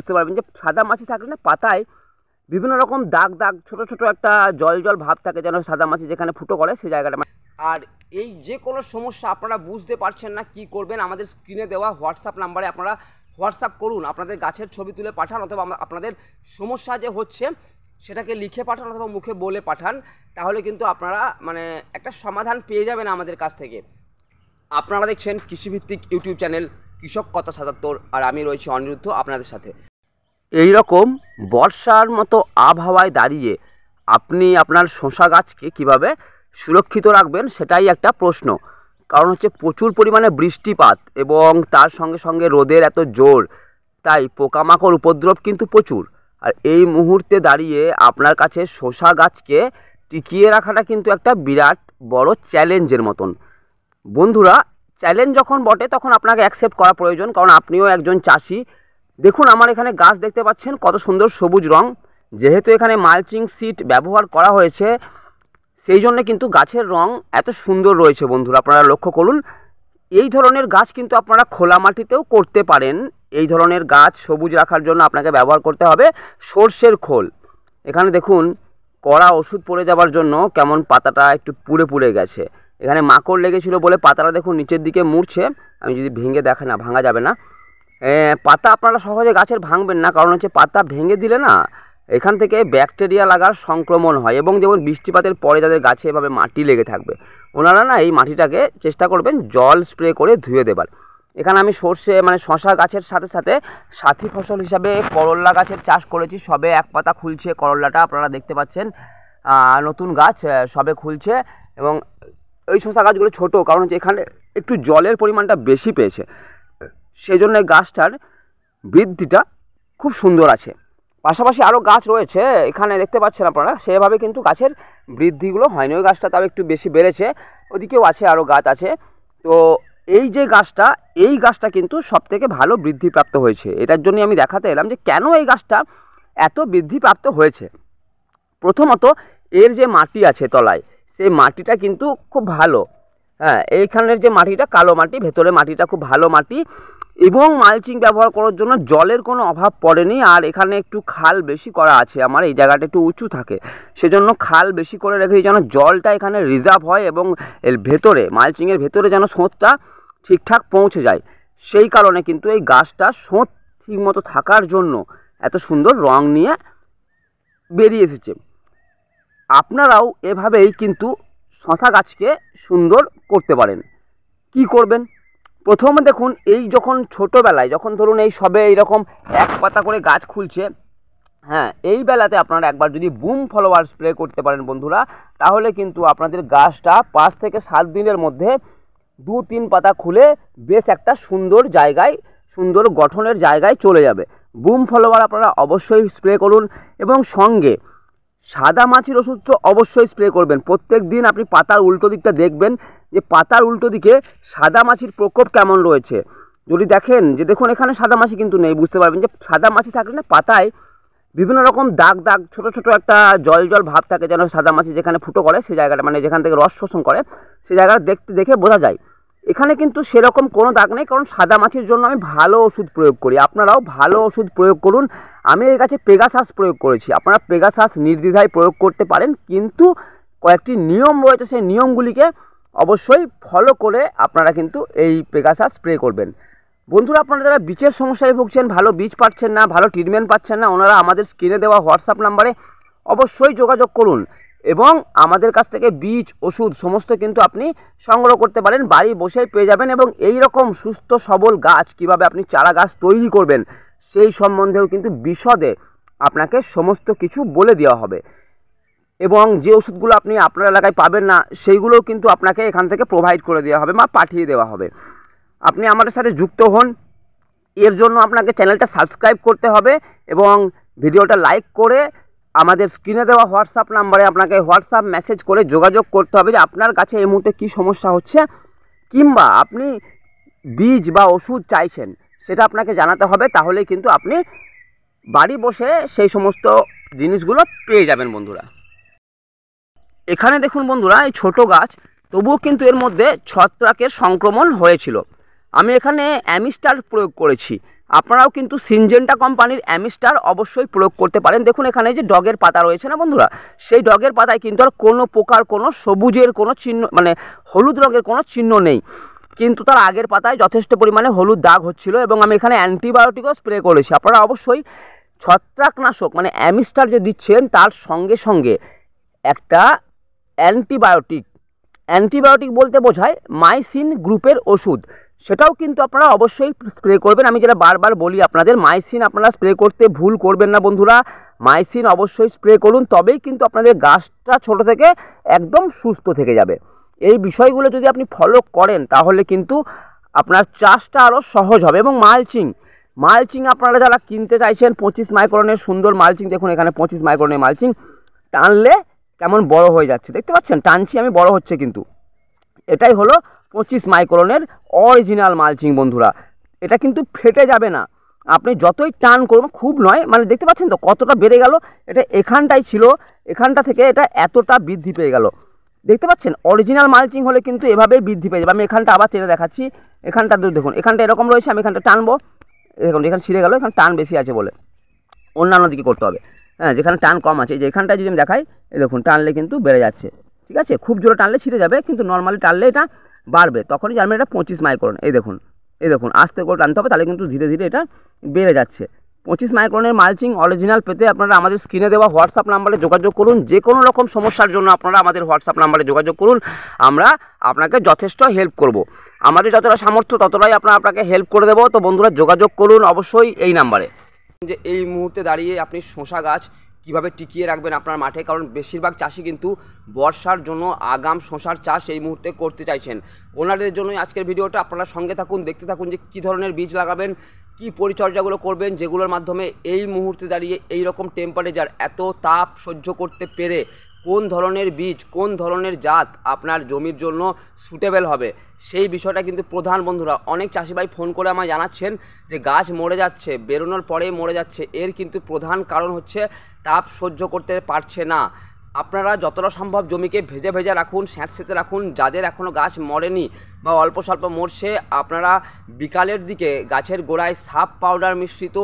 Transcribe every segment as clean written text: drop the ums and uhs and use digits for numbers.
বুঝতে পারবেন যে সাদামাছি থাকলে না পাতায় বিভিন্ন রকম দাগ দাগ ছোট ছোট একটা জল জল ভাব থাকে, যেন সাদামাছি যেখানে ফুটো করে সেই জায়গাটা। আর এই যে কোনো সমস্যা আপনারা বুঝতে পারছেন না কি করবেন, আমাদের স্ক্রিনে দেওয়া হোয়াটসঅ্যাপ নাম্বারে আপনারা হোয়াটসঅ্যাপ করুন, আপনাদের গাছের ছবি তুলে পাঠান, অথবা আপনাদের সমস্যা যে হচ্ছে সেটাকে লিখে পাঠান অথবা মুখে বলে পাঠান, তাহলে কিন্তু আপনারা মানে একটা সমাধান পেয়ে যাবেন আমাদের কাছ থেকে। আপনারা দেখছেন কৃষিভিত্তিক ইউটিউব চ্যানেল কৃষক কথা ৭৭, আর আমি রয়েছি অনিরুদ্ধ আপনাদের সাথে। এই রকম বর্ষার মতো আবহাওয়ায় দাঁড়িয়ে আপনি আপনার শসা গাছকে কিভাবে সুরক্ষিত রাখবেন সেটাই একটা প্রশ্ন। কারণ হচ্ছে প্রচুর পরিমাণে বৃষ্টিপাত এবং তার সঙ্গে সঙ্গে রোদের এত জোর, তাই পোকামাকড় উপদ্রব কিন্তু প্রচুর। আর এই মুহূর্তে দাঁড়িয়ে আপনার কাছে শসা গাছকে টিকিয়ে রাখাটা কিন্তু একটা বিরাট বড় চ্যালেঞ্জের মতন। বন্ধুরা, চ্যালেঞ্জ যখন বটে তখন আপনাকে অ্যাকসেপ্ট করা প্রয়োজন, কারণ আপনিও একজন চাষি। দেখুন আমার এখানে গাছ দেখতে পাচ্ছেন কত সুন্দর সবুজ রং। যেহেতু এখানে মালচিং সিট ব্যবহার করা হয়েছে সেই জন্য কিন্তু গাছের রং এত সুন্দর রয়েছে। বন্ধুরা আপনারা লক্ষ্য করুন, এই ধরনের গাছ কিন্তু আপনারা খোলা মাটিতেও করতে পারেন। এই ধরনের গাছ সবুজ রাখার জন্য আপনাকে ব্যবহার করতে হবে সর্ষের খোল। এখানে দেখুন কড়া ওষুধ পড়ে যাওয়ার জন্য কেমন পাতাটা একটু পুড়ে পুড়ে গেছে। এখানে মাকড় লেগেছিল বলে পাতাটা দেখুন নিচের দিকে মুড়ছে। আমি যদি ভেঙে দেখে না, ভাঙা যাবে না। পাতা আপনারা সহজে গাছের ভাঙবেন না, কারণ হচ্ছে পাতা ভেঙে দিলে না এখান থেকে ব্যাকটেরিয়া লাগার সংক্রমণ হয়। এবং যেমন বৃষ্টিপাতের পরে যাদের গাছে এভাবে মাটি লেগে থাকবে, ওনারা না এই মাটিটাকে চেষ্টা করবেন জল স্প্রে করে ধুয়ে দেবার। এখানে আমি সর্ষে মানে শশা গাছের সাথে সাথে সাথী ফসল হিসাবে করল্লা গাছের চাষ করেছি। সবে এক পাতা খুলছে করল্লাটা, আপনারা দেখতে পাচ্ছেন নতুন গাছ সবে খুলছে। এবং এই শশা গাছগুলো ছোটো, কারণ হচ্ছে এখানে একটু জলের পরিমাণটা বেশি পেয়েছে, সেই জন্য গাছটার বৃদ্ধিটা খুব সুন্দর আছে। পাশাপাশি আরও গাছ রয়েছে এখানে দেখতে পাচ্ছেন আপনারা, সেভাবে কিন্তু গাছের বৃদ্ধিগুলো হয়নি। ওই গাছটা তাও একটু বেশি বেড়েছে, ওদিকেও আছে আরও গাছ আছে। তো এই যে গাছটা, এই গাছটা কিন্তু সবথেকে ভালো বৃদ্ধিপ্রাপ্ত হয়েছে। এটার জন্য আমি দেখাতে এলাম যে কেন এই গাছটা এত বৃদ্ধিপ্রাপ্ত হয়েছে। প্রথমত এর যে মাটি আছে তলায়, সেই মাটিটা কিন্তু খুব ভালো। হ্যাঁ, এইখানের যে মাটিটা কালো মাটি, ভেতরে মাটিটা খুব ভালো মাটি, এবং মালচিং ব্যবহার করার জন্য জলের কোনো অভাব পড়েনি। আর এখানে একটু খাল বেশি করা আছে, আমার এই জায়গাটা একটু উঁচু থাকে, সেজন্য খাল বেশি করে রেখেছি যেন জলটা এখানে রিজার্ভ হয় এবং এর ভেতরে মালচিংয়ের ভেতরে যেন স্রোতটা ঠিকঠাক পৌঁছে যায়। সেই কারণে কিন্তু এই গাছটা স্রোত ঠিকমতো থাকার জন্য এত সুন্দর রং নিয়ে বেরিয়ে এসেছে। আপনারাও এভাবেই কিন্তু শসা গাছকে সুন্দর করতে পারেন। কি করবেন? প্রথমে দেখুন, এই যখন ছোটোবেলায় যখন ধরুন এই সবে এইরকম এক পাতা করে গাছ খুলছে, হ্যাঁ, এই বেলাতে আপনারা একবার যদি বুম ফলোয়ার স্প্রে করতে পারেন বন্ধুরা, তাহলে কিন্তু আপনাদের গাছটা 5 থেকে 7 দিনের মধ্যে 2-3 পাতা খুলে বেশ একটা সুন্দর জায়গায়, সুন্দর গঠনের জায়গায় চলে যাবে। বুম ফলোয়ার আপনারা অবশ্যই স্প্রে করুন, এবং সঙ্গে সাদা মাছির ওষুধ তো অবশ্যই স্প্রে করবেন। প্রত্যেক দিন আপনি পাতার উল্টো দিকটা দেখবেন যে পাতার উল্টো দিকে সাদা মাছির প্রকোপ কেমন রয়েছে। যদি দেখেন যে দেখুন এখানে সাদা মাছি কিন্তু নেই, বুঝতে পারবেন যে সাদা মাছি থাকলে না পাতায় বিভিন্ন রকম দাগ দাগ ছোট ছোট একটা জল জল ভাব থাকে, যেন সাদা মাছি যেখানে ফুটো করে সেই জায়গাটা, মানে যেখান থেকে রস শোষণ করে সেই জায়গাটা দেখে বোঝা যায়। এখানে কিন্তু সেরকম কোনো দাগ নেই, কারণ সাদা মাছির জন্য আমি ভালো ওষুধ প্রয়োগ করি। আপনারাও ভালো ওষুধ প্রয়োগ করুন। আমি এর কাছে পেগাসাস প্রয়োগ করেছি, আপনারা পেগাসাস নির্দ্বিধায় প্রয়োগ করতে পারেন, কিন্তু কয়েকটি নিয়ম রয়েছে, সেই নিয়মগুলিকে অবশ্যই ফলো করে আপনারা কিন্তু এই পেগাসাস স্প্রে করবেন। বন্ধুরা, আপনারা যারা বীজের সমস্যায় ভুগছেন, ভালো বীজ পাচ্ছেন না, ভালো ট্রিটমেন্ট পাচ্ছেন না, ওনারা আমাদের স্ক্রিনে দেওয়া হোয়াটসঅ্যাপ নাম্বারে অবশ্যই যোগাযোগ করুন, এবং আমাদের কাছ থেকে বীজ ওষুধ সমস্ত কিন্তু আপনি সংগ্রহ করতে পারেন, বাড়ি বসেই পেয়ে যাবেন। এবং এই রকম সুস্থ সবল গাছ কিভাবে আপনি চারা গাছ তৈরি করবেন সেই সম্বন্ধেও কিন্তু বিশদে আপনাকে সমস্ত কিছু বলে দেওয়া হবে। এবং যে ওষুধগুলো আপনি আপনার এলাকায় পাবেন না সেইগুলোও কিন্তু আপনাকে এখান থেকে প্রোভাইড করে দেওয়া হবে বা পাঠিয়ে দেওয়া হবে। আপনি আমাদের সাথে যুক্ত হন, এর জন্য আপনাকে চ্যানেলটা সাবস্ক্রাইব করতে হবে এবং ভিডিওটা লাইক করে আমাদের স্ক্রিনে দেওয়া হোয়াটসঅ্যাপ নাম্বারে আপনাকে হোয়াটসঅ্যাপ মেসেজ করে যোগাযোগ করতে হবে যে আপনার কাছে এই মুহূর্তে কী সমস্যা হচ্ছে, কিংবা আপনি বীজ বা ওষুধ চাইছেন সেটা আপনাকে জানাতে হবে। তাহলেই কিন্তু আপনি বাড়ি বসে সেই সমস্ত জিনিসগুলো পেয়ে যাবেন। বন্ধুরা, এখানে দেখুন বন্ধুরা, এই ছোট গাছ, তবুও কিন্তু এর মধ্যে ছত্রাকের সংক্রমণ হয়েছিল। আমি এখানে অ্যামিস্টার প্রয়োগ করেছি, আপনারাও কিন্তু সিনজেন্টা কোম্পানির অ্যামিস্টার অবশ্যই প্রয়োগ করতে পারেন। দেখুন এখানে যে ডগের পাতা রয়েছে না বন্ধুরা, সেই ডগের পাতায় কিন্তু আর কোনো প্রকার কোনো সবুজের কোনো চিহ্ন মানে হলুদ রঙের কোনো চিহ্ন নেই, কিন্তু তার আগের পাতায় যথেষ্ট পরিমাণে হলুদ দাগ হচ্ছিল এবং আমি এখানে অ্যান্টিবায়োটিকও স্প্রে করেছি। আপনারা অবশ্যই ছত্রাকনাশক মানে অ্যামিস্টার যে দিচ্ছেন তার সঙ্গে সঙ্গে একটা অ্যান্টিবায়োটিক বলতে বোঝায় মাইসিন গ্রুপের ওষুধ, সেটাও কিন্তু আপনারা অবশ্যই স্প্রে করবেন। আমি যেটা বারবার বলি আপনাদের, মাইসিন আপনারা স্প্রে করতে ভুল করবেন না বন্ধুরা, মাইসিন অবশ্যই স্প্রে করুন, তবেই কিন্তু আপনাদের গাছটা ছোট থেকে একদম সুস্থ থেকে যাবে। এই বিষয়গুলো যদি আপনি ফলো করেন তাহলে কিন্তু আপনার চাষটা আরও সহজ হবে। এবং মালচিং আপনারা যারা কিনতে চাইছেন 25 মাইক্রনের সুন্দর মালচিং, দেখুন এখানে 25 মাইক্রনের মালচিং টানলে কেমন বড় হয়ে যাচ্ছে, দেখতে পাচ্ছেন টানছি আমি, বড় হচ্ছে কিন্তু। এটাই হলো 25 মাইক্রনের অরিজিনাল মালচিং বন্ধুরা, এটা কিন্তু ফেটে যাবে না, আপনি যতই টান করবেন, খুব নয়, মানে দেখতে পাচ্ছেন তো কতটা বেড়ে গেল, এটা এখানটাই ছিল, এখানটা থেকে এটা এতটা বৃদ্ধি পেয়ে গেল, দেখতে পাচ্ছেন। অরিজিনাল মালচিং হলে কিন্তু এভাবেই বৃদ্ধি পেয়ে যাবে। আমি এখানটা আবার টেনে দেখাচ্ছি, এখানটা দেখুন, এখানটা এরকম রয়েছে, আমি এখানটা টানবো, দেখুন এখানে ছিঁড়ে গেল, এখানে টান বেশি আছে বলে অন্যান্য দিকে করতে হবে। হ্যাঁ, যেখানে টান কম আছে, এই যে এখানটায় যদি আমি দেখাই, এই দেখুন টানলে কিন্তু বেড়ে যাচ্ছে, ঠিক আছে। খুব জোরে টানলে ছিঁড়ে যাবে, কিন্তু নর্মালি টানলে এটা বাড়বে, তখনই জানবেন এটা 25 মাইক্রন। এই দেখুন আস্তে করে টানতে হবে, তাহলে কিন্তু ধীরে ধীরে এটা বেড়ে যাচ্ছে। 25 মাইক্রনের মালচিং অরিজিনাল পেতে আপনারা আমাদের স্ক্রিনে দেওয়া হোয়াটসঅ্যাপ নাম্বারে যোগাযোগ করুন। যে কোনো রকম সমস্যার জন্য আপনারা আমাদের হোয়াটসঅ্যাপ নাম্বারে যোগাযোগ করুন, আমরা আপনাকে যথেষ্ট হেল্প করব। আমাদের যতটা সামর্থ্য ততটাই আপনাকে হেল্প করে দেবো। তো বন্ধুরা যোগাযোগ করুন অবশ্যই এই নাম্বারে। যে এই মুহূর্তে দাঁড়িয়ে আপনি শসা গাছ কিভাবে টিকিয়ে রাখবেন আপনার মাঠে, কারণ বেশিরভাগ চাষি কিন্তু বর্ষার জন্য আগাম শসার চাষ এই মুহূর্তে করতে চাইছেন। ওনাদের জন্যই আজকের ভিডিওটা, আপনারা সঙ্গে থাকুন, দেখতে থাকুন যে কী ধরনের বীজ লাগাবেন, কি পরিচর্যাগুলো করবেন, যেগুলোর মাধ্যমে এই মুহূর্তে দাঁড়িয়ে এই রকম টেম্পারেচার, এত তাপ সহ্য করতে পেরে কোন ধরনের বীজ, কোন ধরনের জাত আপনার জমির জন্য সুটেবেল হবে, সেই বিষয়টা কিন্তু প্রধান বন্ধুরা। অনেক চাষি ভাই ফোন করে আমায় জানাচ্ছেন যে গাছ মরে যাচ্ছে, বেরোনোর পরেই মরে যাচ্ছে, এর কিন্তু প্রধান কারণ হচ্ছে তাপ সহ্য করতে পারছে না। আপনারা যতটা সম্ভব জমিকে ভেজে ভেজে রাখুন, স্যাঁতসেঁতে রাখুন। যাদের এখনও গাছ মরেনি বা অল্প স্বল্প মরছে, আপনারা বিকালের দিকে গাছের গোড়ায় সাপ পাউডার মিশ্রিত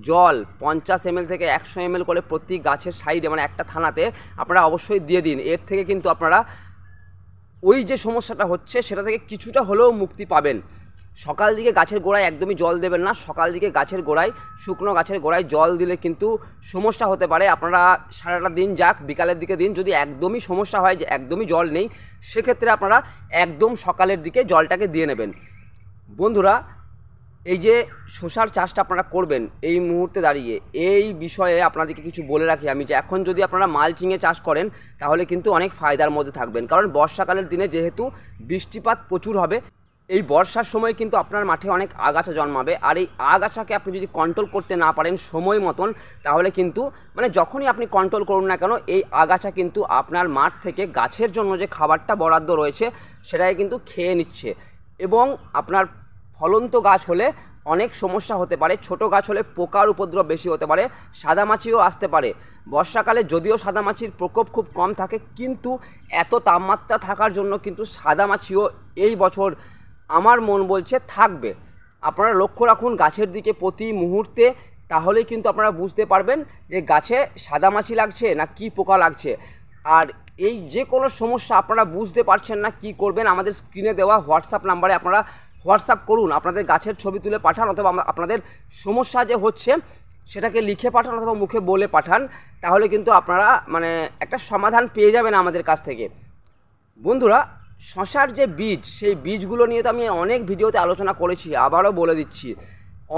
জল 50 ml থেকে 100 ml করে প্রতি গাছের সাইডে, মানে একটা থানাতে আপনারা অবশ্যই দিয়ে দিন। এর থেকে কিন্তু আপনারা ওই যে সমস্যাটা হচ্ছে সেটা থেকে কিছুটা হলেও মুক্তি পাবেন। সকাল দিকে গাছের গোড়ায় একদমই জল দেবেন না, সকাল দিকে গাছের গোড়ায়, শুকনো গাছের গোড়ায় জল দিলে কিন্তু সমস্যা হতে পারে। আপনারা সারাটা দিন যাক, বিকালের দিকে দিন। যদি একদমই সমস্যা হয় যে একদমই জল নেই, সেক্ষেত্রে আপনারা একদম সকালের দিকে জলটাকে দিয়ে নেবেন। বন্ধুরা এই যে শসার চাষটা আপনারা করবেন এই মুহূর্তে দাঁড়িয়ে, এই বিষয়ে আপনাদেরকে কিছু বলে রাখি আমি, যে এখন যদি আপনারা মালচিংয়ে চাষ করেন তাহলে কিন্তু অনেক ফায়দার মধ্যে থাকবেন। কারণ বর্ষাকালের দিনে যেহেতু বৃষ্টিপাত প্রচুর হবে, এই বর্ষার সময় কিন্তু আপনার মাঠে অনেক আগাছা জন্মাবে, আর এই আগাছাকে আপনি যদি কন্ট্রোল করতে না পারেন সময় মতন, তাহলে কিন্তু মানে যখনই আপনি কন্ট্রোল করুন না কেন, এই আগাছা কিন্তু আপনার মাঠ থেকে গাছের জন্য যে খাবারটা বরাদ্দ রয়েছে সেটাই কিন্তু খেয়ে নিচ্ছে, এবং আপনার ফলন্ত গাছ হলে অনেক সমস্যা হতে পারে। ছোট গাছ হলে পোকার উপদ্রব বেশি হতে পারে, সাদামাছিও আসতে পারে। বর্ষাকালে যদিও সাদামাছির প্রকোপ খুব কম থাকে, কিন্তু এত তাপমাত্রা থাকার জন্য কিন্তু সাদামাছিও এই বছর আমার মন বলছে থাকবে। আপনারা লক্ষ্য রাখুন গাছের দিকে প্রতি মুহূর্তে, তাহলেই কিন্তু আপনারা বুঝতে পারবেন যে গাছে সাদামাছি লাগছে না কি পোকা লাগছে। আর এই যে কোনো সমস্যা আপনারা বুঝতে পারছেন না কি করবেন, আমাদের স্ক্রিনে দেওয়া হোয়াটসঅ্যাপ নাম্বারে আপনারা হোয়াটসঅ্যাপ করুন, আপনাদের গাছের ছবি তুলে পাঠান, অথবা আপনাদের সমস্যা যে হচ্ছে সেটাকে লিখে পাঠান অথবা মুখে বলে পাঠান, তাহলে কিন্তু আপনারা মানে একটা সমাধান পেয়ে যাবেন আমাদের কাছ থেকে। বন্ধুরা শসার যে বীজ, সেই বীজগুলো নিয়ে তো আমি অনেক ভিডিওতে আলোচনা করেছি, আবারও বলে দিচ্ছি।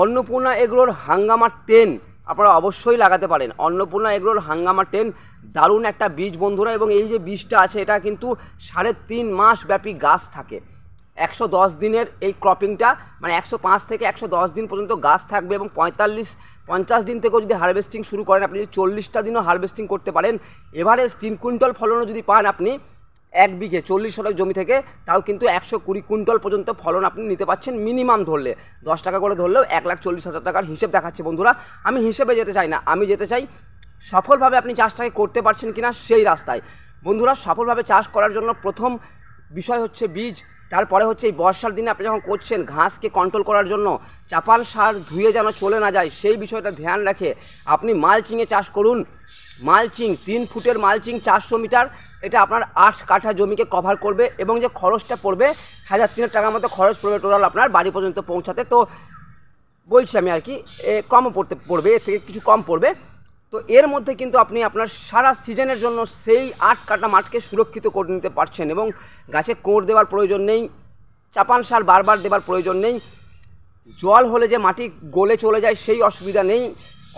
অন্নপূর্ণা এগ্রোর হাঙ্গামা 10 আপনারা অবশ্যই লাগাতে পারেন। অন্নপূর্ণা এগ্রোর হাঙ্গামা 10 দারুণ একটা বীজ বন্ধুরা, এবং এই যে বীজটা আছে এটা কিন্তু 3.5 মাস ব্যাপী গাছ থাকে। 110 দিনের এই ক্রপিংটা, মানে 105 থেকে 110 দিন পর্যন্ত গাছ থাকবে, এবং 50 দিন থেকেও যদি হারভেস্টিং শুরু করেন, আপনি যদি 40টা দিনও হারভেস্টিং করতে পারেন, এভারেজ 3 কুইন্টাল ফলনও যদি পান আপনি 1 বিঘে 40 শতক জমি থেকে, তাও কিন্তু 120 কুইন্টাল পর্যন্ত ফলন আপনি নিতে পারছেন মিনিমাম ধরলে। 10 টাকা করে ধরলেও 1,40,000 টাকার হিসেব দেখাচ্ছে বন্ধুরা। আমি হিসেবে যেতে চাই না, আমি যেতে চাই সফলভাবে আপনি চাষটাকে করতে পারছেন কিনা সেই রাস্তায়। বন্ধুরা সফলভাবে চাষ করার জন্য প্রথম বিষয় হচ্ছে বীজ, তারপরে হচ্ছে এই বর্ষার দিনে আপনি যখন করছেন ঘাসকে কন্ট্রোল করার জন্য চাপান সার ধুয়ে যেন চলে না যায় সেই বিষয়টা ধ্যান রেখে আপনি মালচিংয়ে চাষ করুন। মালচিং 3 ফুটের মালচিং 400 মিটার, এটা আপনার 8 কাঠা জমিকে কভার করবে এবং যে খরচটা পড়বে 1300 টাকার মতো খরচ পড়বে টোটাল আপনার বাড়ি পর্যন্ত পৌঁছাতে। তো বলছি আমি আর কি কমও পড়বে, এর থেকে কিছু কম পড়বে। তো এর মধ্যে কিন্তু আপনি আপনার সারা সিজনের জন্য সেই 8 কাঠা মাঠকে সুরক্ষিত করে নিতে পারছেন এবং গাছে কোড় দেওয়ার প্রয়োজন নেই, চাপান সার বারবার দেওয়ার প্রয়োজন নেই, জল হলে যে মাটি গলে চলে যায় সেই অসুবিধা নেই।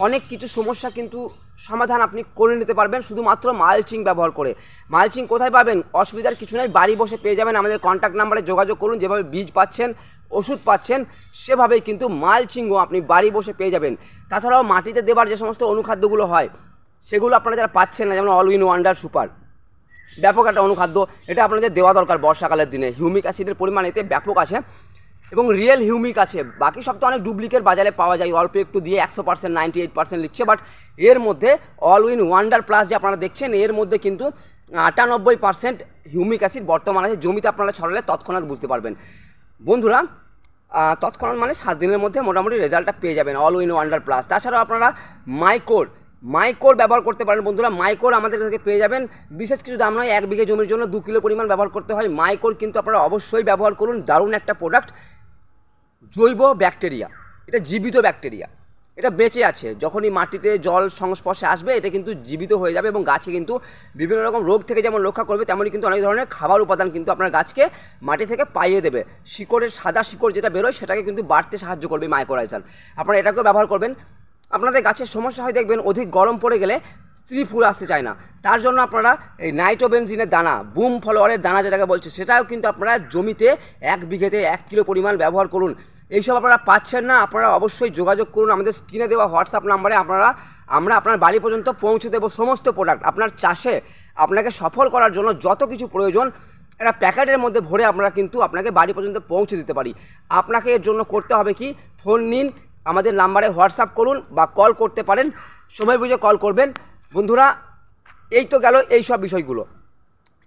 অনেক কিছু সমস্যা কিন্তু সমাধান আপনি করে নিতে পারবেন শুধুমাত্র মালচিং ব্যবহার করে। মালচিং কোথায় পাবেন? অসুবিধার কিছু নেই, বাড়ি বসে পেয়ে যাবেন। আমাদের কন্ট্যাক্ট নাম্বারে যোগাযোগ করুন। যেভাবে বীজ পাচ্ছেন, ওষুধ পাচ্ছেন, সেভাবেই কিন্তু মালচিংও আপনি বাড়ি বসে পেয়ে যাবেন। তাছাড়াও মাটিতে দেবার যে সমস্ত অনুখাদ্যগুলো হয় সেগুলো আপনারা যারা পাচ্ছেন না, যেমন অল ইন ওয়ান্ডার সুপার, ব্যাপক একটা অনুখাদ্য, এটা আপনাদের দেওয়া দরকার বর্ষাকালের দিনে। হিউমিক অ্যাসিডের পরিমাণ এতে ব্যাপক আছে এবং রিয়েল হিউমিক আছে। বাকি সব তো অনেক ডুপ্লিকেট বাজারে পাওয়া যায়, অল্প একটু দিয়ে 100%, 98% লিখছে, বাট এর মধ্যে অল ইন ওয়ান্ডার প্লাস যে আপনারা দেখছেন এর মধ্যে কিন্তু 98% হিউমিক অ্যাসিড বর্তমানে আছে। জমিতে আপনারা ছড়ালে তৎক্ষণাৎ বুঝতে পারবেন বন্ধুরা, তৎক্ষণাৎ মানে 7 দিনের মধ্যে মোটামুটি রেজাল্টটা পেয়ে যাবেন অল ইন ওয়ান্ডার প্লাস। তাছাড়াও আপনারা মাইকোর ব্যবহার করতে পারেন বন্ধুরা। মাইকোর আমাদের কাছে পেয়ে যাবেন, বিশেষ কিছু দাম নয়, 1 বিঘে জমির জন্য 2 কিলো পরিমাণ ব্যবহার করতে হয়। মাইকোর কিন্তু আপনারা অবশ্যই ব্যবহার করুন, দারুণ একটা প্রোডাক্ট। জৈব ব্যাকটেরিয়া, এটা জীবিত ব্যাকটেরিয়া, এটা বেঁচে আছে। যখনই মাটিতে জল সংস্পর্শে আসবে এটা কিন্তু জীবিত হয়ে যাবে এবং গাছে কিন্তু বিভিন্ন রকম রোগ থেকে যেমন রক্ষা করবে, তেমনই কিন্তু অনেক ধরনের খাবার উপাদান কিন্তু আপনার গাছকে মাটি থেকে পাইয়ে দেবে। শিকড়ের সাদা শিকড় যেটা বেরোয় সেটাকে কিন্তু বাড়তে সাহায্য করবে মাইক্রোরাইজার। আপনারা এটাকেও ব্যবহার করবেন। আপনাদের গাছের সমস্যা হয় দেখবেন অধিক গরম পড়ে গেলে স্ত্রী ফুল আসতে চায় না, তার জন্য আপনারা এই নাইট্রোবেনজিনের দানা, বুম ফলোয়ারের দানা যেটাকে বলছে, সেটাও কিন্তু আপনারা জমিতে 1 বিঘেতে 1 কিলো পরিমাণ ব্যবহার করুন। এইসব আপনারা পাচ্ছেন না, আপনারা অবশ্যই যোগাযোগ করুন আমাদের স্ক্রিনে দেওয়া হোয়াটসঅ্যাপ নাম্বারে। আমরা আপনার বাড়ি পর্যন্ত পৌঁছে দেবো সমস্ত প্রোডাক্ট। আপনার চাষে আপনাকে সফল করার জন্য যত কিছু প্রয়োজন একটা প্যাকেটের মধ্যে ভরে আমরা কিন্তু আপনাকে বাড়ি পর্যন্ত পৌঁছে দিতে পারি। আপনাকে এর জন্য করতে হবে কি, ফোন নিন, আমাদের নাম্বারে হোয়াটসঅ্যাপ করুন বা কল করতে পারেন, সময় বুঝে কল করবেন বন্ধুরা। এই তো গেল এই সব বিষয়গুলো।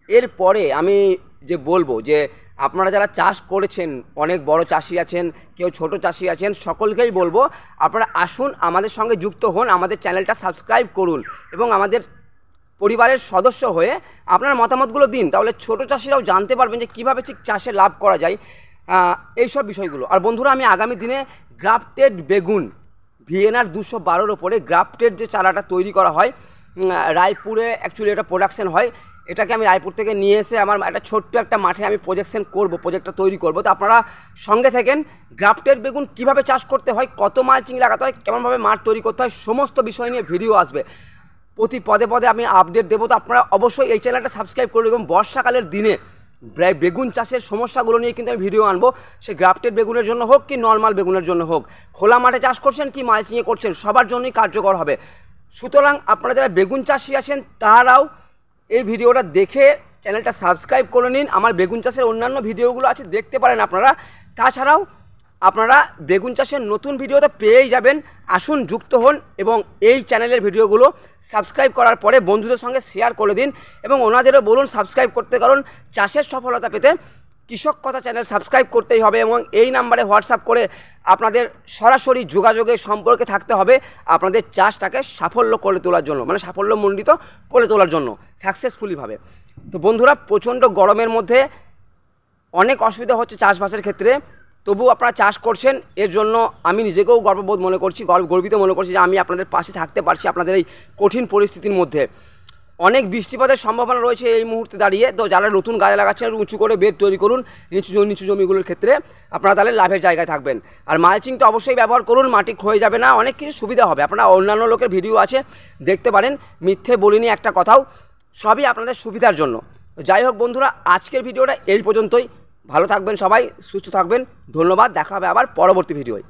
এরপরে আমি যে বলবো যে আপনারা যারা চাষ করেছেন, অনেক বড় চাষি আছেন, কেউ ছোট চাষি আছেন, সকলকেই বলবো আপনারা আসুন, আমাদের সঙ্গে যুক্ত হন, আমাদের চ্যানেলটা সাবস্ক্রাইব করুন এবং আমাদের পরিবারের সদস্য হয়ে আপনার মতামতগুলো দিন। তাহলে ছোট চাষিরাও জানতে পারবেন যে কীভাবে ঠিক চাষে লাভ করা যায়, এই সব বিষয়গুলো। আর বন্ধুরা, আমি আগামী দিনে গ্রাফটেড বেগুন ভিএনআর 212-র ওপরে গ্রাফটেড যে চারাটা তৈরি করা হয়, রায়পুরে অ্যাকচুয়ালি এটা প্রোডাকশন হয়, এটাকে আমি রায়পুর থেকে নিয়ে এসে আমার একটা ছোট্ট একটা মাঠে আমি প্রজেক্টটা তৈরি করব। তো আপনারা সঙ্গে থাকেন। গ্রাফটেড বেগুন কিভাবে চাষ করতে হয়, কত মালচিং লাগাতে হয়, কেমনভাবে মাঠ তৈরি করতে হয়, সমস্ত বিষয় নিয়ে ভিডিও আসবে। প্রতি পদে পদে আমি আপডেট দেবো। তো আপনারা অবশ্যই এই চ্যানেলটা সাবস্ক্রাইব করুন এবং বর্ষাকালের দিনে বেগুন চাষের সমস্যাগুলো নিয়ে কিন্তু আমি ভিডিও আনবো। সে গ্রাফটেড বেগুনের জন্য হোক কি নর্মাল বেগুনের জন্য হোক, খোলা মাঠে চাষ করছেন কি মালচিংয়ে করছেন, সবার জন্যই কার্যকর হবে। সুতরাং আপনারা যারা বেগুন চাষি আছেন তারাও এই ভিডিওটা দেখে চ্যানেলটা সাবস্ক্রাইব করে নিন। আমার বেগুন চাষের অন্যান্য ভিডিওগুলো আছে, দেখতে পারেন আপনারা। তাছাড়াও আপনারা বেগুন চাষের নতুন ভিডিওতে পেয়েই যাবেন। আসুন, যুক্ত হন এবং এই চ্যানেলের ভিডিওগুলো সাবস্ক্রাইব করার পরে বন্ধুদের সঙ্গে শেয়ার করে দিন এবং ওনাদেরও বলুন সাবস্ক্রাইব করতে, কারণ চাষের সফলতা পেতে কৃষক কথা চ্যানেল সাবস্ক্রাইব করতেই হবে এবং এই নাম্বারে হোয়াটসঅ্যাপ করে আপনাদের সরাসরি যোগাযোগের সম্পর্কে থাকতে হবে আপনাদের চাষটাকে সাফল্য করে তোলার জন্য, মানে সাফল্যমণ্ডিত করে তোলার জন্য সাকসেসফুলিভাবে। তো বন্ধুরা, প্রচণ্ড গরমের মধ্যে অনেক অসুবিধা হচ্ছে চাষবাসের ক্ষেত্রে, তবু আপনারা চাষ করছেন, এর জন্য আমি নিজেকেও গর্ববোধ মনে করছি, গর্বিত মনে করছি যে আমি আপনাদের পাশে থাকতে পারছি আপনাদের এই কঠিন পরিস্থিতির মধ্যে। অনেক বৃষ্টিপাতের সম্ভাবনা রয়েছে এই মুহূর্তে দাঁড়িয়ে। তো যারা নতুন গাছ লাগাচ্ছেন উঁচু করে বেড তৈরি করুন নিচু জমিগুলোর ক্ষেত্রে, আপনারা তাহলে লাভের জায়গায় থাকবেন। আর মালচিংটা অবশ্যই ব্যবহার করুন, মাটি ক্ষয়ে যাবে না, অনেক কিছু সুবিধা হবে। আপনারা অন্যান্য লোকের ভিডিও আছে, দেখতে পারেন, মিথ্যে বলিনি একটা কথাও, সবই আপনাদের সুবিধার জন্য। যাই হোক বন্ধুরা, আজকের ভিডিওটা এই পর্যন্তই। ভালো থাকবেন সবাই, সুস্থ থাকবেন, ধন্যবাদ। দেখা হবে আবার পরবর্তী ভিডিওয়।